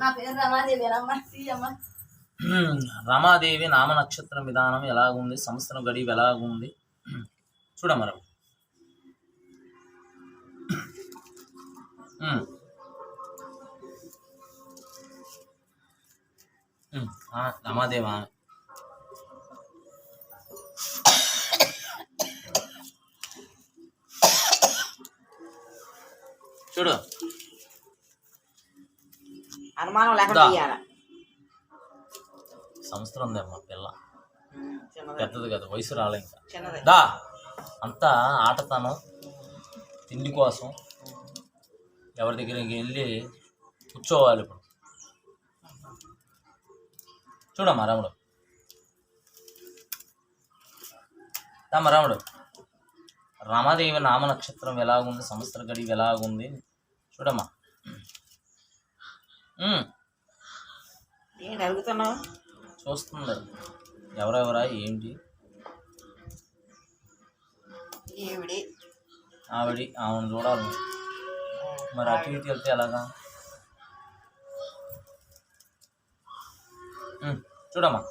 నా పేరు రమాదేవి అమ్మ. రమాదేవి నామ నక్షత్రం విధానం ఎలాగుంది, సంవత్సరం గడివి ఎలాగుంది చూడమరం. రమాదేవా చూడు, అనుమానం లేకుండా సంవత్సరం ఉంది అమ్మ, పిల్ల పెద్దది కదా, వయసు రాలే ఇంకా. చిన్నది దా అంతా ఆటతనం, తిండి కోసం ఎవరి దగ్గరికి వెళ్ళి కూర్చోవాలి. ఇప్పుడు చూడమ్మా రాముడు, తమ్మ రాముడు, రమాదేవి నామ నక్షత్రం ఎలాగుంది, సంవత్సర గడివి ఎలాగుంది చూడమ్మా. ఏంటి అడుగుతున్నావు? చూస్తుంది ఎవరెవరా ఏంటి. ఆవిడ చూడాలి మరి. అటు ఇటు వెళ్తే ఎలాగా చూడమ్మా.